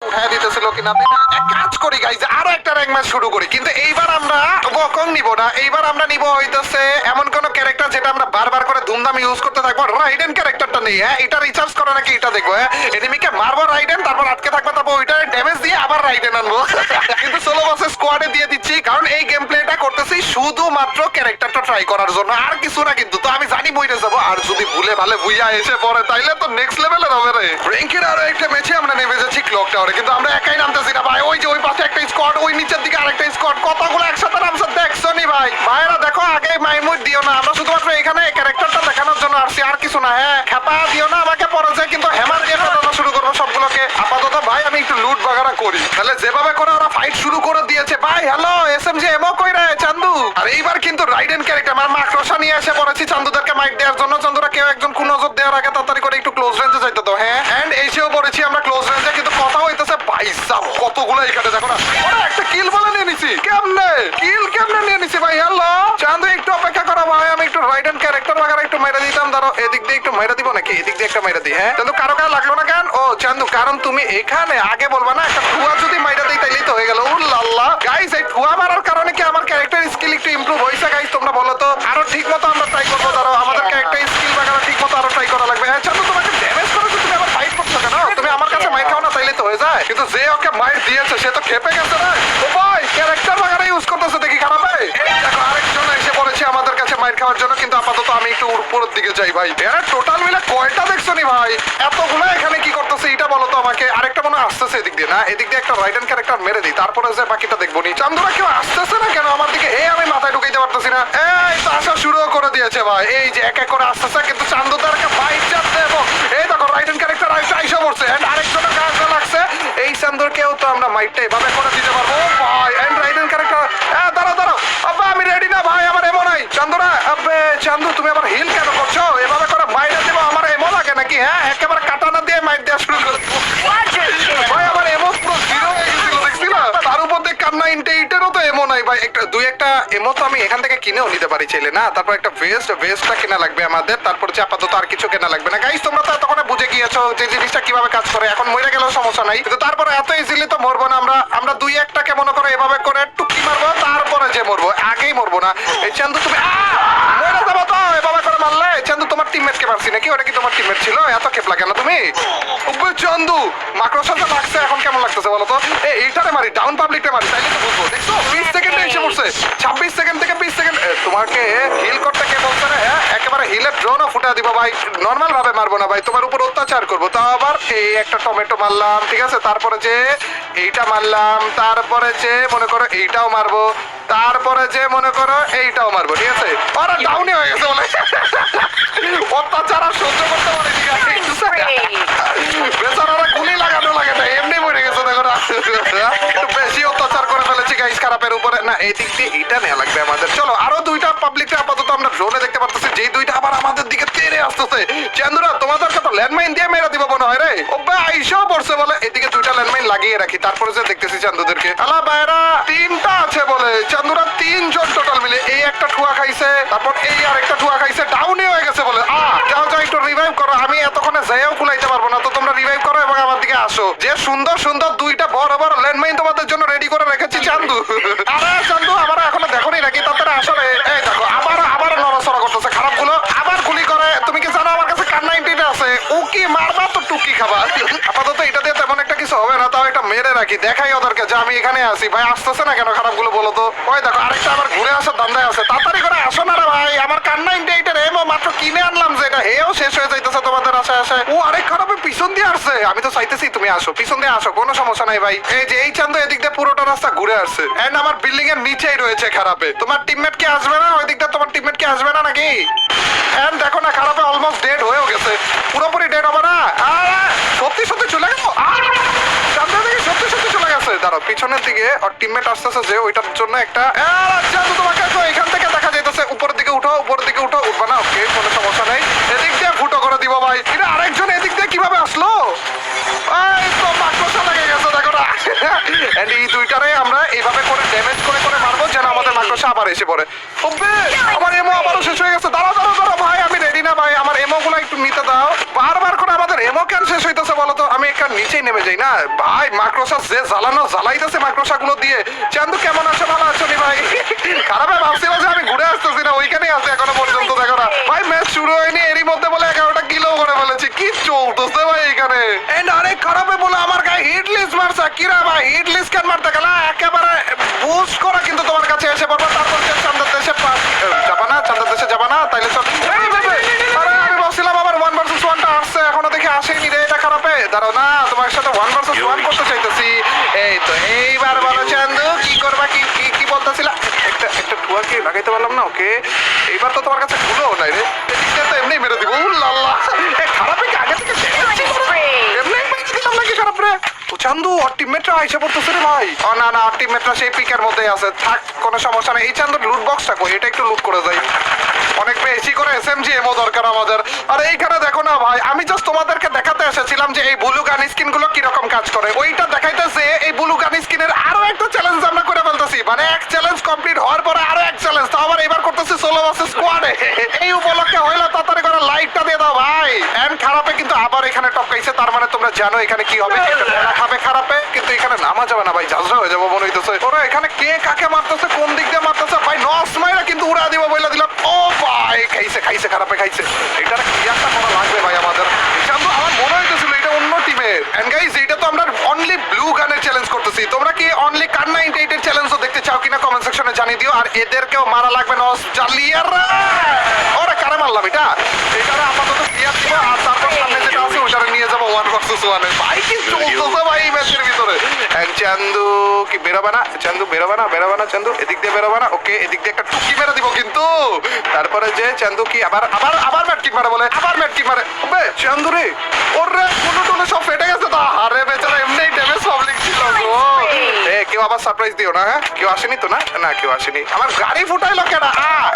উঠায় দিতেছিল কিনা এক কাজ করি গাইজ, আরো একটা র্যাঙ্ক ম্যাচ শুরু করি, কিন্তু এইবার আমরা ওয়াকং নিব না, এইবার আমরা নিব হইতেছে এমন কোন ক্যারেক্টার যেটা আমরা বারবার করে ধুমধাম ইউজ করতে থাকবো। রাইডেন ক্যারেক্টারটা নেই, হ্যাঁ এটা রিচার্জ করে নাকি এটা দেখবো। হ্যাঁ এনিমিকে মারবো রাইডেন, তারপর আটকে থাকবো, তারপর ওইটা ড্যামেজ দিয়ে আবার রাইডেন আনবো। কিন্তু সোলো বসে স্কোয়াডে দিয়ে দিচ্ছি, কারণ এই গেম প্লেটা করতেছি শুধুমাত্র ক্যারেক্টারটা ট্রাই করার জন্য, আর কিছু না। কিন্তু তো আমি জানি বইরে যাবো, আর যদি ভুলে ভালে ভুইয়া এসে পড়ে তাইলে তো নেক্সট লেভেলের হবে রে। র্যাঙ্কের আরো একটা ম্যাচে আমরা নেমে যাচ্ছি ক্লক টাওয়ারে, কিন্তু আমরা একাই নামতেছি না ভাই। ওই যে ওই পাশে একটা স্কোয়াড, ওই নিচের দিকে আরেকটা স্কোয়াড, কতগুলো একসাথে নামছে দেখছো নি ভাই? ভাইরা দেখো, আগে মাইমুট দিও না, আমরা শুধুমাত্র এখানে ক্যারেক্টারটা দেখানোর জন্য আসছি, আর কিছু না। হ্যাঁ খেপা দিও না আমাকে, পরে যায় কিন্তু হ্যামার দিয়ে ফাটানো শুরু করবো সবগুলোকে। আপাতত ভাই আমি একটু লুট বাগারা করি, তাহলে যেভাবে করে ওরা ফাইট শুরু করে দিয়েছে ভাই। হ্যালো এসএমজি এমো কই রে চান্দু? আর এইবার কিন্তু রাইডেন ক্যারেক্টার আমার মাকড়সা নিয়ে এসে পড়েছি চান্দুদেরকে মাইক দেওয়ার জন্য। চান্দুরা কেউ একজন কোন নজর দেওয়ার আগে তাড়াতাড়ি করে একটু ক্লোজ রেঞ্জে যাইতে দাও। হ্যাঁ এন্ড এসেও পড়েছি আমরা ক্লোজ রেঞ্জে, কিন্তু কথা হইতেছে ভাই সাব কতগুলো এখানে দেখো না। ওরা একটা কিল বলে নিয়ে নিছি, কেমনে কিল কেমনে নিয়ে নিছি ভাই? হ্যালো চান্দু একটু অপেক্ষা করো ভাই, আমি একটু রাইডেন ক্যারেক্টার বাগারা একটু মাইরা দিতাম। ধরো এদিক দিয়ে একটু মাইরা দিব নাকি? এদিক দিয়ে একটা মাইরা দিই। হ্যাঁ চান্দু কারো গায়ে লাগলো না কেন? ও চান্দু কারণ তুমি এখানে আগে বলবা না, একটা ঠুয়া যদি মাইরা দিই তাইলেই তো হয়ে গেল। উল্লাল্লাহ গাইস, এই ঠুয়া মারার কারণে কি আমার ক্যারেক্টার স্কিল একটু ইমপ্রুভ হইছে গাইস? তোমরা বলো তো। আরো ঠিক মতো আমরা ট্রাই করবো, ধরো আমাদের ক্যারেক্টার স্কিল বাগারা ঠিক মতো আরো ট্রাই করা লাগবে। হ্যাঁ চান্দু তোমাকে ড্যামেজ করেছো, তুমি আবার ফাইট করছো কেন? তুমি আমার কাছে মাইর খাও না তাইলে তো হয়ে যায়, কিন্তু যে ওকে মাইর দিয়েছে সে তো খেপে গেছে না। ও ভাই ক্যারেক্টার বাগারা ইউজ করতেছে দেখি খারাপ। এই দেখো আরেকজন এসে পড়েছে আমাদের কাছে মাইর খাওয়ার জন্য, কিন্তু আপাতত আমি একটু উপরের দিকে যাই ভাই। এরা টোটাল মিলে কয়টা দেখছো নি ভাই? এতগুলো এখানে কি করতেছে এটা বলো তো আমাকে। আরেকটা মনে আসতেছে এদিক দিয়ে, না এদিক দিয়ে একটা রাইডেন ক্যারেক্টার মেরে দিই, তারপরে যে বাকিটা দেখবো নি। চান্দুরা কেউ আসতেছে না কেন আমার দিকে? এই আমি মাথায় ঢুকাইতে পারতেছি না। এই তো আসা শুরু করে দিয়েছে ভাই, এই যে এক এক করে আসতেছে, কিন্তু চান্দুদারকে ফাইট চাচ্ছে। এবং এই দেখো রাইডেন ক্যারেক্টার আইসা পড়ছে, এন্ড আরেকজনের গায়ে লাগছে। এই চান্দুরকেও তো আমরা মাইটটা এভাবে করে দিতে পারবো ভাই। এন্ড রাইডেন ক্যারেক্টার দাঁড়াও দাঁড়াও, আব্বা আমি রেডি না ভাই, আমার এমন নাই। চান্দুরা আব্বে চান্দু তুমি আবার হিল কেন করছো? এভাবে করে মাইটা দেবো, আমার এমন লাগে নাকি? হ্যাঁ একেবারে কাটানা দিয়ে মাইট দেওয়া শুরু করে ভাই। আমার এমন পুরো জিরো হয়ে গেছিল দেখছি না, তার উপর দিয়ে কান্না ইন্টেইটেরও তো এমন নাই ভাই। একটা দুই একটা এমো তো আমি এখান থেকে কিনেও নিতে পারি চাইলে না। তারপর একটা ভেস্টটা কেনা লাগবে আমাদের, তারপর যে আপাতত আর কিছু কেনা লাগবে না। গাইস তোমরা তো তখন বুঝে গিয়েছো যে জিনিসটা কিভাবে কাজ করে। এখন মরে গেলেও সমস্যা নাই, কিন্তু তারপরে এত ইজিলি তো মরবো না আমরা দুই একটাকে মনে করো এভাবে করে টুকি মারবো, তারপরে যে মরবো, আগেই মরবো না। এই চান্দু তুমি মরে যাবো তো এভাবে করে মারলে। চান্দু তোমার টিমমেটকে মারছি নাকি? ওটা কি তোমার টিমমেট ছিল? এত খেপলা কেন তুমি? চান্দু মাকড়সাটা লাগছে, এখন কেমন লাগতেছে বলো তো? এইটারে মারি, ডাউন পাবলিকটা মারি, তাইলে তো বুঝবো। দেখছো 20 সেকেন্ডে এসে পড়ছে, 26 সেকেন্ড থেকে 20 সেকেন্ড। তোমাকে হিল করতে কে বলছে রে? হ্যাঁ একেবারে হিলের ড্রোনও ফুটা দিব ভাই, নর্মাল ভাবে মারবো না ভাই, তোমার উপর অত্যাচার করবো। তাও আবার এই একটা টমেটো মারলাম, ঠিক আছে, তারপরে যে এইটা মারলাম, তারপরে যে মনে করো এইটাও মারবো, তারপরে যে মনে করো এইটাও মারবো, ঠিক আছে। ওরা ডাউনে হয়ে গেছে বলে অত্যাচার আর সহ্য করতে পারে, ঠিক আছে। বেচারারা গুলি লাগানো লাগে না, এমনি মরে গেছে দেখো না। একটু বেশি অত্যাচার করে ফেলেছি গাইস খারাপের উপরে। না এই দিক দিয়ে এইটা নেওয়া লাগবে আমাদের। চলো আরো দুইটা পাবলিকটা আপাতত আমরা ড্রোনে দেখতে পারতেছি, যেই দুইটা আবার আমাদের দিকে তেড়ে আসতেছে। চান্দুরা তোমাদেরকে তো ল্যান্ডমাইন দিয়ে মেরে দিব মনে হয় রে। ও ভাই আইসাও পড়ছে বলে, এদিকে দুইটা ল্যান্ডমাইন লাগিয়ে রাখি, তারপরে যে দেখতেছি চান্দুদেরকে। আলা বাইরা তিনটা আছে বলে, চান্দুরা তিনজন টোটাল মিলে। এই একটা ঠুয়া খাইছে, তারপর এই আরেকটা ঠুয়া খাইছে, ডাউনে হয়ে গেছে বলে। যাও যাও একটু রিভাইভ করো, আমি এতক্ষণে যাইও কুলাইতে পারবো না, তো তোমরা রিভাইভ করো এবং আমার দিকে আসো। যে সুন্দর সুন্দর দুইটা বড় বড় ল্যান্ডমাইন তোমাদের জন্য রেডি করে রেখেছি চান্দু। আরে চান্দু আমার এখনো দেখোনি নাকি? তাড়াতাড়ি আসলে এই দেখো আবার নড়াচড়া করতেছে খারাপ গুলো, আবার গুলি করে। তুমি কি জানো আমার কাছে কার 90 আছে? ও কি মারবা তো টুকি খাবা। আপাতত এটা দিয়ে তেমন একটা কিছু হবে না, তাও এটা মেরে রাখি, দেখাই ওদেরকে যে আমি এখানে আছি। ভাই আসতেছে না কেন খারাপ গুলো বলো তো? ওই দেখো আরেকটা আবার ঘুরে আসার ধান্দায় আছে, তাড়াতাড়ি করে আসো না রে ভাই। আমার কার 98 এমো মাত্র কিনে আনলাম, যে এটা হেও শেষ হয়ে যাইতেছে তোমাদের আশায় আশায়। ও আরেক খারাপে পিছন দিয়ে আসছে, আমি তো চাইতেছি তুমি আসো, পিছন দিয়ে আসো, কোনো সমস্যা নাই ভাই। এই যে এই চান্দু এদিক দিয়ে পুরোটা রাস্তা ঘুরে আসছে, এন্ড আমার বিল্ডিং এর নিচেই রয়েছে খারাপে। তোমার টিমমেট কি আসবে না ওই দিকটা? তোমার টিমমেট কি আসবে না নাকি? এন্ড দেখো না খারাপে অলমোস্ট ডেড হয়েও গেছে, পুরোপুরি ডেড হবে না। সত্যি সত্যি চলে গেল, চান্দু দিকে সত্যি সত্যি চলে গেছে। দাঁড়াও পিছনের দিকে ওর টিমমেট আসতেছে, যে ওইটার জন্য একটা চান্দু তোমাকে এখান থেকে দেখা যাইতেছে। উপরের দিকে উঠো, উপরের দিকে উঠো, উঠবা না? ওকে কোনো সমস্যা নেই, এদিক দিয়ে ফুটো করে দিব ভাই। এটা আরেকজন এদিক দিয়ে কিভাবে আসলো? এই তো মাকড়সা লেগে গেছে দেখো না। এন্ড এই দুইটারে আমরা এইভাবে করে ড্যামেজ করে করে মারবো, যেন আমাদের মাকড়সা আবার এসে পড়ে। আমার এমো আবারও শেষ হয়ে গেছে। দাঁড়াও দাঁড়াও দাঁড়াও ভাই, আমি রেডি না ভাই, আমার এমো গুলো একটু নিতে দাও। বারবার করে আমাদের এমো কেন শেষ হইতেছে বলো তো? আমি আমি একটা নিচেই নেমে যাই না ভাই। মাকড়সা যে জ্বালাইতেছে মাকড়সা গুলো দিয়ে। চান্দু কেমন আছো? ভালো আছো নি ভাই? খারাপ ভাবছিলাম যে আমি ঘুরে আসতেছি না, ওইখানেই আছে এখনো পর্যন্ত। দেখো না ভাই, ম্যাচ শুরু হয়নি এরই মধ্যে বলে 11টা কিলো করে ফেলেছি। কি চলতেছে ভাই এখানে? এন্ড আরেক খারাপে বলে আমার গায়ে হিট লিস্ট মারছে। কিরা ভাই, হিট লিস্ট কেন মারতে গেল? একেবারে বুস্ট করা কিন্তু তোমার কাছে এসে পড়বে। তারপর চান্দার দেশে যাবা না, চান্দার দেশে যাবা না, তাইলে চল। আরে আমি বলছিলাম আবার 1 ভার্সেস 1টা আসছে, এখনো দেখে আসেনি রে। এটা খারাপে দাঁড়াও না, তোমার সাথে 1 ভার্সেস 1 করতে চাইতেছি। এই তো এইবার বলো চান্দু কি করবা? কি কি কি বলতেছিল? একটা টুয়া কি লাগাইতে পারলাম না। ওকে, এইবার তো তোমার কাছে গুলো নাই রে। এদিকটা তো এমনি মেরে দিব। উল্লাল্লাহ, এ খারাপে কি আগে থেকে এমনি মেরে দিলাম নাকি খারাপ রে? ও চান্দু ওর টিমমেটরা আইসা পড়তেছে রে ভাই। ও না না, ওর টিমমেটরা সেই পিকের মধ্যেই আছে। থাক, কোনো সমস্যা নেই। এই চান্দুর লুট বক্সটা কই? এটা একটু লুট করে যাই। অনেক বেশি করে এসএমজি এমও দরকার আমাদের। আর এইখানে দেখো না ভাই, আমি জাস্ট তোমাদেরকে দেখাতে এসেছিলাম যে এই ব্লু গান স্কিন গুলো কিরকম কাজ করে। ওইটা দেখাইতেছে এই ব্লু গান স্কিনের আরো একটা চ্যালেঞ্জ আমরা করে ফেলতেছি। মানে এক চ্যালেঞ্জ কমপ্লিট হওয়ার পরে আরো এক চ্যালেঞ্জ, তো আবার এবার করতেছি সোলো ভার্সেস স্কোয়াডে। এই উপলক্ষে হইলো তাড়াতাড়ি করে লাইকটা দিয়ে দাও ভাই। এন্ড খারাপে কিন্তু আবার এখানে টপকাইছে, তার মানে তোমরা জানো এখানে কি হবে। খাবে খারাপে, কিন্তু এখানে নামা যাবে না ভাই, জাজরা হয়ে যাবো মনে হইতেছে। ওরা এখানে কে কাকে মারতেছে, কোন দিক দিয়ে মারতেছে ভাই। নস মাইরা কিন্তু উড়া দিব বইলা দিলাম। ও ভাই, খাইছে খারাপে খাইছে। এটার ক্লিয়ারটা করা লাগবে ভাই আমাদের। জানো আমার মনে হইতেছিল এটা অন্য টিমের। এন্ড গাইস, এটা তো আমরা অনলি ব্লু গানের চ্যালেঞ্জ করতেছি। তোমরা কি অনলি কান 98 এর চ্যালেঞ্জও দেখতে চাও কিনা কমেন্ট সেকশনে জানিয়ে দিও। আর এদেরকেও মারা লাগবে নস জালিয়াররা। ওরে কারে মারলাম এটা? এটারে আপাতত ক্লিয়ার দিব, আর তারপর সামনে যেটা আছে ওটারে নিয়ে যাবো 1 ভার্সেস 1 এ। ভাই কি চলতেছে ভাই এই ম্যাচের ভিতরে? এন্ড চান্দু কি বেরোবে না? চান্দু বেরোবে না চান্দু, এদিক দিয়ে বেরোবে না। ওকে, এদিক দিয়ে একটা টুকি মেরে দিব কিন্তু। তারপরে যে চান্দু কি আবার আবার আবার ম্যাটকিক মারে বলে, আবার ম্যাটকিক মারে। বে চান্দু রে, ওরে কোন টোনে সব ফেটে গেছে তো। আরে বেচারা এমনি ড্যামেজ পাবলিক ছিল গো। এ কেউ আবার সারপ্রাইজ দিও না। হ্যাঁ, কেউ আসেনি তো? না না, কেউ আসেনি। আমার গাড়ি ফুটাইলো কেডা?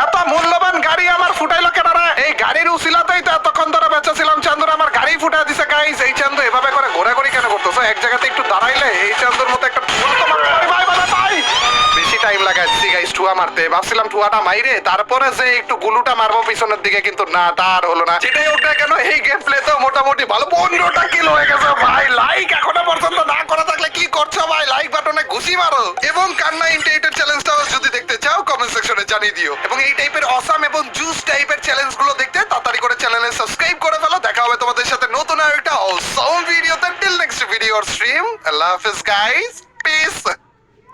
এত মূল্যবান গাড়ি আমার ফুটাইলো কেডা রে? এই গাড়ির উসিলাতেই তো এতক্ষণ ধরে বেঁচেছিলাম। চান্দুর আমার গাড়ি ফুটাই দিছে গাইস। এই চান্দু এভাবে করে ঘোরাঘুরি কেন করতেছো? এক জায়গাতে একটু দাঁড়াইলে এই চান্দুর মতো একটা ভাই বেশি টাইম লাগাই দিছি গাইস টুয়া মারতে। ভাবছিলাম টুয়াটা মাইরে তারপরে যে একটু গুলুটা মারবো পিছনের দিকে, কিন্তু না, তার হলো না। যেটাই ওটা কেন এই গেম প্লে তো মোটামুটি ভালো। 15টা কিল হয়ে গেছে ভাই। লাইক এখনো পর্যন্ত না করা থাকলে কি করছো ভাই? লাইক বাটনে ঘুষি মারো। এবং কান্না ইন্টারনেটের চ্যালেঞ্জটাও যদি দেখতে চাও কমেন্ট সেকশনে জানিয়ে দিও। এবং এই টাইপের অসাম এবং জুস টাইপের চ্যালেঞ্জ গুলো দেখতে তাড়াতাড়ি করে চ্যানেলে সাবস্ক্রাইব করে ফেলো। দেখা হবে তোমাদের সাথে নতুন আরেকটা অসাম ভিডিওতে। Till next video or stream, আল্লাহ হাফেজ গাইস, পিস।